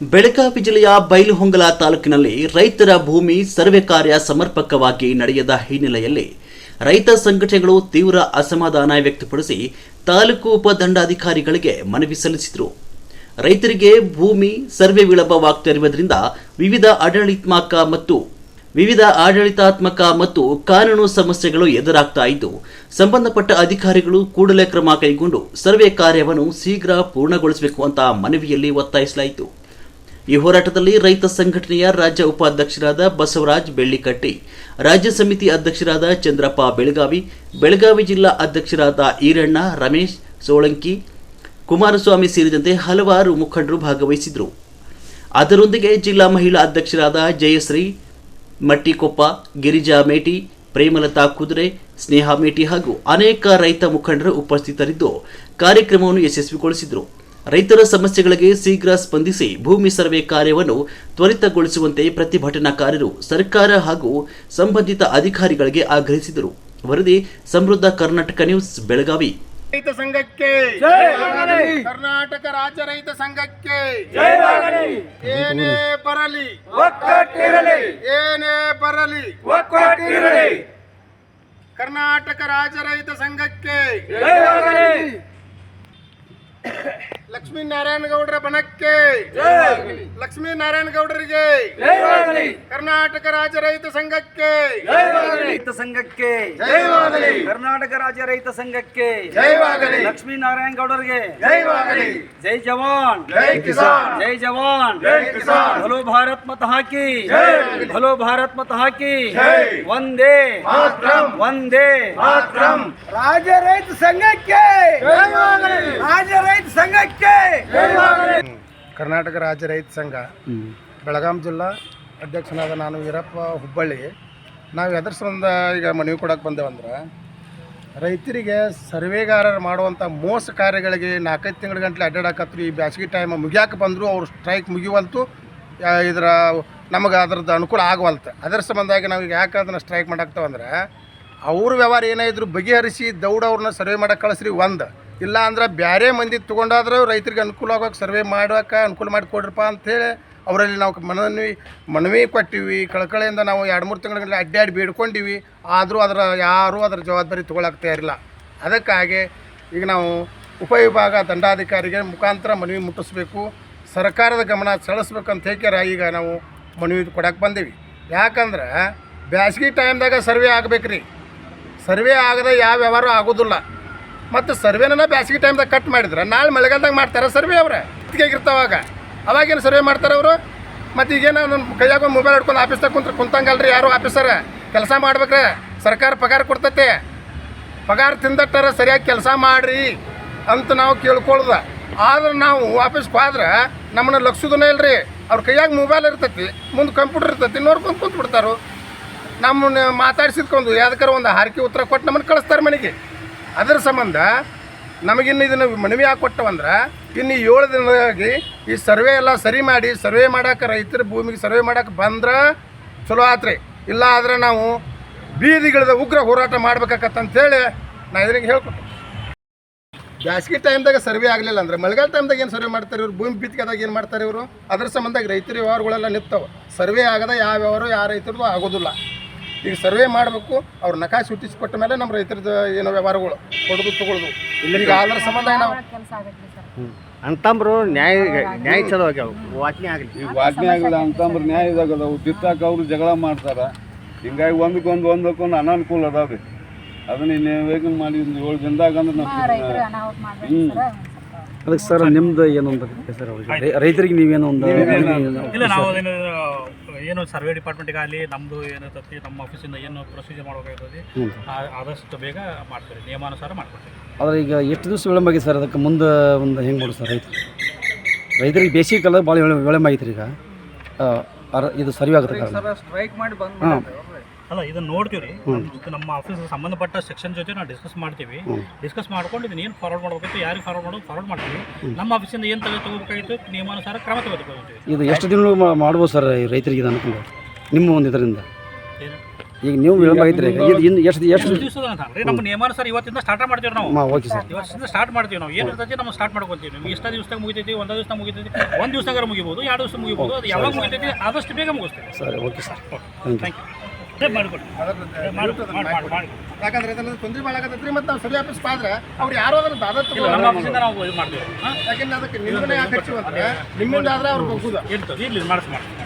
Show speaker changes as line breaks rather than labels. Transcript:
ಬೆಳಗಾವಿ ಜಿಲ್ಲೆಯ ಬೈಲಹೊಂಗಲ ತಾಲೂಕಿನಲ್ಲಿ ರೈತರ ಭೂಮಿ ಸರ್ವೆ ಕಾರ್ಯ ಸಮರ್ಪಕವಾಗಿ ನಡೆಯದ ಹಿನ್ನೆಲೆಯಲ್ಲಿ ರೈತ ಸಂಘಟನೆಗಳು ತೀವ್ರ ಅಸಮಾಧಾನ ವ್ಯಕ್ತಪಡಿಸಿ ತಾಲೂಕು ಉಪದಂಡಾಧಿಕಾರಿಗಳಿಗೆ ಮನವಿ ಸಲ್ಲಿಸಿದರು. ರೈತರಿಗೆ ಭೂಮಿ ಸರ್ವೆ ವಿಳಂಬವಾಗುತ್ತಿರುವುದರಿಂದ ವಿವಿಧ ಆಡಳಿತಾತ್ಮಕ ಮತ್ತು ಕಾನೂನು ಸಮಸ್ಯೆಗಳು ಎದುರಾಗ್ತಾ ಇದ್ದು, ಸಂಬಂಧಪಟ್ಟ ಅಧಿಕಾರಿಗಳು ಕೂಡಲೇ ಕ್ರಮ ಕೈಗೊಂಡು ಸರ್ವೆ ಕಾರ್ಯವನ್ನು ಶೀಘ್ರ ಪೂರ್ಣಗೊಳಿಸಬೇಕು ಅಂತ ಮನವಿಯಲ್ಲಿ ಒತ್ತಾಯಿಸಲಾಯಿತು. ಈ ಹೋರಾಟದಲ್ಲಿ ರೈತ ಸಂಘಟನೆಯ ರಾಜ್ಯ ಉಪಾಧ್ಯಕ್ಷರಾದ ಬಸವರಾಜ್ ಬೆಳ್ಳಿಕಟ್ಟಿ, ರಾಜ್ಯ ಸಮಿತಿ ಅಧ್ಯಕ್ಷರಾದ ಚಂದ್ರಪ್ಪ ಬೆಳಗಾವಿ ಜಿಲ್ಲಾ ಅಧ್ಯಕ್ಷರಾದ ಈರಣ್ಣ, ರಮೇಶ್ ಸೋಳಂಕಿ, ಕುಮಾರಸ್ವಾಮಿ ಸೇರಿದಂತೆ ಹಲವಾರು ಮುಖಂಡರು ಭಾಗವಹಿಸಿದರು. ಅದರೊಂದಿಗೆ ಜಿಲ್ಲಾ ಮಹಿಳಾ ಅಧ್ಯಕ್ಷರಾದ ಜಯಶ್ರೀ ಮಟ್ಟಿಕೊಪ್ಪ, ಗಿರಿಜಾ ಮೇಟಿ, ಪ್ರೇಮಲತಾ ಕುದುರೆ, ಸ್ನೇಹ ಮೇಟಿ ಹಾಗೂ ಅನೇಕ ರೈತ ಮುಖಂಡರು ಉಪಸ್ಥಿತರಿದ್ದು ಕಾರ್ಯಕ್ರಮವನ್ನು ಯಶಸ್ವಿಗೊಳಿಸಿದರು. ರೈತರ ಸಮಸ್ಯೆಗಳಿಗೆ ಶೀಘ್ರ ಸ್ಪಂದಿಸಿ ಭೂಮಿ ಸರ್ವೆ ಕಾರ್ಯವನ್ನು ತ್ವರಿತಗೊಳಿಸುವಂತೆ ಪ್ರತಿಭಟನಾಕಾರರು ಸರ್ಕಾರ ಹಾಗೂ ಸಂಬಂಧಿತ ಅಧಿಕಾರಿಗಳಿಗೆ ಆಗ್ರಹಿಸಿದರು. ವರದಿ ಸಮೃದ್ಧ ಕರ್ನಾಟಕ ನ್ಯೂಸ್, ಬೆಳಗಾವಿ.
ರೈತ ಸಂಘಕ್ಕೆ ಜಯವಾಗಲಿ. ಕರ್ನಾಟಕ ರಾಜ್ಯ ರೈತ ಸಂಘಕ್ಕೆ ಜಯವಾಗಲಿ. ಏನೇ ಬರಲಿ ಒಕ್ಕಟ್ಟಿರಲಿ, ಏನೇ ಬರಲಿ ಒಕ್ಕಟ್ಟಿರಲಿ. ಕರ್ನಾಟಕ ರಾಜ್ಯ ರೈತ ಸಂಘಕ್ಕೆ ಜಯವಾಗಲಿ. ಲಕ್ಷ್ಮೀ ನಾರಾಯಣ ಗೌಡರ ಬಣಕ್ಕೆ ಜಯವಾಗಲಿ. ಲಕ್ಷ್ಮೀ ನಾರಾಯಣ ಗೌಡರಿಗೆ ಜಯವಾಗಲಿ. ಕರ್ನಾಟಕ ರಾಜ್ಯ ರೈತ ಸಂಘಕ್ಕೆ ಜಯವಾಗಲಿ.
ರೈತ ಸಂಘಕ್ಕೆ
ಜಯವಾಗಲಿ.
ಕರ್ನಾಟಕ ರಾಜ್ಯ ರೈತ ಸಂಘಕ್ಕೆ
ಜಯವಾಗಲಿ.
ಲಕ್ಷ್ಮೀ ನಾರಾಯಣ ಗೌಡರಿಗೆ
ಜಯವಾಗಲಿ.
ಜೈ ಜವಾನ್,
ಜೈ ಕಿಸಾನ್,
ಜೈ ಜವಾನ್,
ಜೈ ಕಿಸಾನ್.
ಭಲೋ ಭಾರತ್ ಮತ ಹಾಕಿ,
ಜೈ.
ಭಲೋ ಭಾರತ್ ಮತ ಹಾಕಿ,
ಜೈ.
ವಂದೇ
ಮಾತರಂ,
ವಂದೇ
ಮಾತರಂ.
ರಾಜ್ಯ ರೈತ ಸಂಘಕ್ಕೆ
ಜಯವಾಗಲಿ.
ರಾಜ್ಯ ರೈತ ಸಂಘಕ್ಕೆ
ಜಯವಾಗಲಿ. ಕರ್ನಾಟಕ ರಾಜ್ಯ ರೈತ ಸಂಘ ಬೆಳಗಾವಿ ಜಿಲ್ಲಾ ಅಧ್ಯಕ್ಷನಾದ ನಾನು ವೀರಪ್ಪ ಹುಬ್ಬಳ್ಳಿ. ನಾವು ಎದ್ರ ಸಂಬಂಧ ಈಗ ಮನವಿ ಕೊಡಕ್ಕೆ ಬಂದೇವಂದ್ರೆ, ರೈತರಿಗೆ ಸರ್ವೆಗಾರರು ಮಾಡುವಂಥ ಮೋಸ ಕಾರ್ಯಗಳಿಗೆ 4-5 ತಿಂಗಳ ಗಂಟಲೆ ಅಡ್ಡಾಡಕತ್ರು. ಈ ಬ್ಯಾಸಿಗೆ ಟೈಮ್ ಮುಗಿಯಾಕೆ ಬಂದರು, ಅವ್ರು ಸ್ಟ್ರೈಕ್ ಮುಗಿವಲ್ತು, ಇದರ ನಮಗೆ ಅದ್ರದ್ದು ಅನುಕೂಲ ಆಗವಲ್ತು. ಅದರ ಸಂಬಂಧವಾಗಿ ನಾವು ಈಗ ಯಾಕೆ ಅದನ್ನು ಸ್ಟ್ರೈಕ್ ಮಾಡಾಕ್ತಾವಂದ್ರೆ, ಅವ್ರ ವ್ಯವಹಾರ ಏನಾಯಿದ್ರು ಬಗೆಹರಿಸಿ ದೌಡವ್ರನ್ನ ಸರ್ವೆ ಮಾಡಕ್ಕೆ ಕಳಿಸ್ರಿ. ಒಂದು ಇಲ್ಲ ಅಂದ್ರೆ ಬೇರೆ ಮಂದಿ ತೊಗೊಂಡಾದ್ರೆ ರೈತರಿಗೆ ಅನುಕೂಲ ಆಗೋಕೆ ಸರ್ವೆ ಮಾಡೋಕೆ ಅನುಕೂಲ ಮಾಡಿ ಕೊಡ್ರಪ್ಪ ಅಂಥೇಳಿ ಅವರಲ್ಲಿ ನಾವು ಮನವಿ ಕೊಟ್ಟಿವಿ. ಕಳಕಳಿಯಿಂದ ನಾವು 2-3 ತಿಂಗಳ ಅಡ್ಡಾಡಿ ಬೇಡ್ಕೊಂಡಿವಿ. ಆದರೂ ಯಾರೂ ಅದರ ಜವಾಬ್ದಾರಿ ತೊಗೊಳಕ್ಕೆ ತಯಾರಿಲ್ಲ. ಅದಕ್ಕಾಗಿ ಈಗ ನಾವು ಉಪವಿಭಾಗ ದಂಡಾಧಿಕಾರಿಗೆ ಮುಖಾಂತರ ಮನವಿ ಮುಟ್ಟಿಸ್ಬೇಕು, ಸರ್ಕಾರದ ಗಮನ ಸೆಳೆಸ್ಬೇಕಂತ ಹೇಳ್ಕ್ಯಾರ ಈಗ ನಾವು ಮನವಿ ಕೊಡಕ್ಕೆ ಬಂದೀವಿ. ಯಾಕಂದ್ರೆ ಬ್ಯಾಸ್ಗೆ ಟೈಮ್ದಾಗ ಸರ್ವೆ ಆಗ್ಬೇಕ್ರಿ. ಸರ್ವೆ ಆಗದೆ ಯಾವ ವ್ಯವಹಾರ ಆಗೋದಿಲ್ಲ. ಮತ್ತು ಸರ್ವೆನ ಬ್ಯಾಸಿಗೆ ಟೈಮ್ದಾಗ ಕಟ್ ಮಾಡಿದ್ರೆ ನಾಳೆ ಮಳೆಗಾಲದಾಗ ಮಾಡ್ತಾರೆ ಸರ್ವೆ. ಅವ್ರೆ ಇರ್ತಾವಾಗ ಅವಾಗೇನು ಸರ್ವೆ ಮಾಡ್ತಾರೆ ಅವರು. ಮತ್ತು ಈಗೇನು ನನ್ನ ಕೈಯಾಗ ಒಂದು ಮೊಬೈಲ್ ಹಿಡ್ಕೊಂಡು ಆಫೀಸ್ದಾಗ ಕುಂತಂಗಲ್ರಿ ಯಾರು ಆಫೀಸರ್. ಕೆಲಸ ಮಾಡ್ಬೇಕ್ರೆ ಸರ್ಕಾರ ಪಗಾರ ಕೊಡ್ತೈತೆ. ಪಗಾರ ತಿಂದಟ್ಟಾರ ಸರಿಯಾಗಿ ಕೆಲಸ ಮಾಡಿರಿ ಅಂತ ನಾವು ಕೇಳ್ಕೊಳ್ದ. ಆದ್ರೆ ನಾವು ಆಫೀಸ್ಗೆ ಹೋದ್ರೆ ನಮ್ಮನ್ನ ಲಕ್ಷದನೇ ಇಲ್ರಿ. ಅವ್ರ ಕೈಯಾಗ ಮೊಬೈಲ್ ಇರ್ತೈತಿ, ಮುಂದೆ ಕಂಪ್ಯೂಟರ್ ಇರ್ತೈತಿ, ನೋಡ್ಕೊಂಡು ಕುಂತ್ಬಿಡ್ತಾರೋ. ನಮ್ಮನ್ನ ಮಾತಾಡ್ಸಿದ್ಕೊಂಡು ಯಾವ್ದಕ್ಕಾರ ಒಂದು ಹಾರಿಕೆ ಉತ್ತರ ಕೊಟ್ಟು ನಮ್ಮನ್ನು ಕಳಿಸ್ತಾರೆ ಮನೆಗೆ. ಅದರ ಸಂಬಂಧ ನಮಗಿನ್ನು ಇದನ್ನು ಮನವಿ ಹಾಕೊಟ್ಟವಂದ್ರೆ ಇನ್ನು 7 ದಿನದಾಗಿ ಈ ಸರ್ವೆ ಎಲ್ಲ ಸರಿ ಮಾಡಿ ಸರ್ವೆ ಮಾಡೋಕೆ ರೈತರ ಭೂಮಿಗೆ ಸರ್ವೆ ಮಾಡೋಕೆ ಬಂದ್ರೆ ಚಲೋ ಆತ್ರಿ. ಇಲ್ಲ ಆದರೆ ನಾವು ಬೀದಿಗಿಳಿದ ಉಗ್ರ ಹೋರಾಟ ಮಾಡ್ಬೇಕಾಗತ್ತಂತೇಳಿ ನಾ ಇದ್ರಿಗೆ ಹೇಳ್ಕೊಟ್ಟು. ಬ್ಯಾಸಿಗೆ ಟೈಮ್ದಾಗ ಸರ್ವೆ ಆಗಲಿಲ್ಲ ಅಂದ್ರೆ ಮಳೆಗಾಲ ಟೈಮ್ದಾಗ ಏನು ಸರ್ವೆ ಮಾಡ್ತಾರೆ ಇವರು, ಭೂಮಿ ಬಿತ್ತಿಗೆದಾಗ ಏನು ಮಾಡ್ತಾರೆ ಇವರು. ಅದ್ರ ಸಂಬಂಧ ರೈತರ ವ್ಯವಹಾರಗಳೆಲ್ಲ ನಿಂತವೆ. ಸರ್ವೆ ಆಗದ ಯಾವ ವ್ಯವಹಾರ ಯಾವ ರೈತರದ್ದು ಆಗೋದಿಲ್ಲ. ಈಗ ಸರ್ವೆ ಮಾಡಬೇಕು, ಅವ್ರು ನಕಾಶೆ ಹುಟ್ಟಿಸ್ಕೊಟ್ಟ ಮೇಲೆ ನಮ್ಮ ರೈತರದ್ದು ಏನೋ ವ್ಯವಹಾರಗಳು ಕೊಡೋದು ತೊಗೊಳ್ಳೋದು. ಈಗ ಅದರ ಸಂಬಂಧ ನಾವು
ಅಂತಂಬ್ರು ನ್ಯಾಯ ಚಲೋ ಆಗ್ಯಾವ, ವಾಚನೆ ಆಗಲಿ.
ಈಗ ವಾಚನೆ ಆಗಲ್ಲ ಅಂತಂದ್ರೆ ನ್ಯಾಯ ಇದಾಗದವು. ಬಿತ್ತಾಕ ಅವರು ಜಗಳ ಮಾಡ್ತಾರೆ. ಹಿಂಗಾಗಿ ಒಂದಕ್ಕೊಂದು ಅನಾನುಕೂಲ ಅದಾವ್ರಿ. ಅದನ್ನ ವೇಗನ್ ಮಾಡಿ 7 ದಿನದಾಗ ಅಂದ್ರೆ
ಅದಕ್ಕೆ ಸರ್ ನಿಮ್ದು ಏನೊಂದು ಸರ್ ರೈತರಿಗೆ ನೀವೇನೋ ಒಂದು
ಇಲ್ಲ, ನಾವು ಏನು ಸರ್ವೆ ಡಿಪಾರ್ಟ್ಮೆಂಟಿಗಾಗಲಿ ನಮ್ಮದು ಏನಿರ್ತೈತಿ ನಮ್ಮ ಆಫೀಸಿಂದ ಏನು ಪ್ರೊಸೀಜರ್ ಮಾಡಬೇಕಾಗ್ತದೆ ಆದಷ್ಟು ಬೇಗ ಮಾಡ್ತೀವಿ, ನಿಯಮಾನುಸಾರ ಮಾಡ್ಕೊಡ್ತೀವಿ.
ಆದರೆ ಈಗ ಎಷ್ಟು ದಿವಸ ವಿಳಂಬ ಆಗಿದೆ ಸರ್? ಅದಕ್ಕೆ ಮುಂದೆ ಒಂದು ಹೆಂಗೆ ಮಾಡೋದು ಸರ್? ರೈತರಿಗೆ ಬೇಸಿಗೆ ಕಾಲ ಭಾಳ ವಿಳಂಬ ಆಗೈತ್ರಿ. ಈಗ ಇದು ಸರಿ ಆಗುತ್ತೆ
ಸ್ಟ್ರೈಕ್ ಮಾಡಿ
ಅಲ್ಲ, ಇದನ್ನು ನೋಡ್ತೀವಿ ರೀ. ನಮ್ಮ ಆಫೀಸ್ ಸಂಬಂಧಪಟ್ಟ ಸೆಕ್ಷನ್ ಜೊತೆ ನಾವು ಡಿಸ್ಕಸ್ ಮಾಡ್ತೀವಿ. ಡಿಸ್ಕಸ್ ಮಾಡ್ಕೊಂಡು ಇದನ್ನ ಏನು ಫಾರ್ವರ್ಡ್ ಮಾಡಬೇಕಿತ್ತು, ಯಾರಿಗೆ ಫಾರ್ವರ್ಡ್ ಮಾಡ್ತೀವಿ. ನಮ್ಮ ಆಫೀಸಿಂದ ಏನು ತಗೋಬೇಕಾಗಿತ್ತು ನಿಯಮಾನುಸಾರ ಕ್ರಮ ತಗೋತೀವಿ.
ಇದು ಎಷ್ಟು ದಿನ ಮಾಡ್ಬೋದು ಸರ್ ರೈತರಿಗೆ ಇದು ಅನುಕೂಲ ನಿಮ್ಮ ಒಂದು ಇದರಿಂದ? ಈಗ ನೀವು ವಿಳಂಬ ಆಗೈತ್ರಿ ಈಗ ಇದು ಇನ್ನು ಎಷ್ಟು
ಎಷ್ಟು ದಿವಸದ ಅಂತ ರೀ ನಮ್ಮ ನಿಯಮಾನುಸಾರ ಇವತ್ತಿಂದ ಸ್ಟಾರ್ಟ್ ಮಾಡ್ತೀವಿ ನಾವು
ಓಕೆ ಸರ್
ಇವತ್ತಿಂದ ಸ್ಟಾರ್ಟ್ ಮಾಡ್ತೀವಿ ನಾವು ಏನು ಇರ್ತೈತಿ ನಾವು ಸ್ಟಾರ್ಟ್ ಮಾಡ್ಕೊತೀವಿ ನಿಮ್ಗೆ ಇಷ್ಟ ದಿವಸದಾಗ ಮುಗಿತೈತಿ ಒಂದು ದಿವಸ ಮುಗಿತೈತಿ ಒಂದು ದಿವಸದಾಗ ಮುಗಿಬೋದು 2 ದಿವಸ ಮುಗಿಬೋದು ಅದು ಯಾವಾಗ ಮುಗಿತೈತಿ ಆದಷ್ಟು ಬೇಗ ಮುಗಿಸ್ತೀವಿ
ಸರಿ ಓಕೆ ಸರ್
ಥ್ಯಾಂಕ್ ಯು ಮಾಡಿಕೊಡಿ ಮಾಡಿ
ಯಾಕಂದ್ರೆ ಇದೆಲ್ಲ ತೊಂದರೆ ಭಾಳ ಆಗತ್ತೈತ್ರಿ ಮತ್ತು ನಾವು ಸರಿ ಆಫೀಸ್ ಆದ್ರೆ ಅವ್ರು ಯಾರೋ ಅದ್ರ ದಾದತ್ತು
ಇಲ್ಲ ನಮ್ಮ ಆಫೀಸಿಂದ ನಾವು ಇದು ಮಾಡ್ತೀವಿ
ಯಾಕೆಂದ್ರೆ ಅದಕ್ಕೆ ನಿಮ್ಮನೆ ಯಾಕೆ ಹಚ್ಚಿವಂದ್ರೆ ನಿಮ್ಮಿಂದ ಆದ್ರೆ ಅವ್ರು ಹೋಗುದ
ಇರ್ತದೆ ಇರ್ಲಿ ಮಾಡಿಸಿ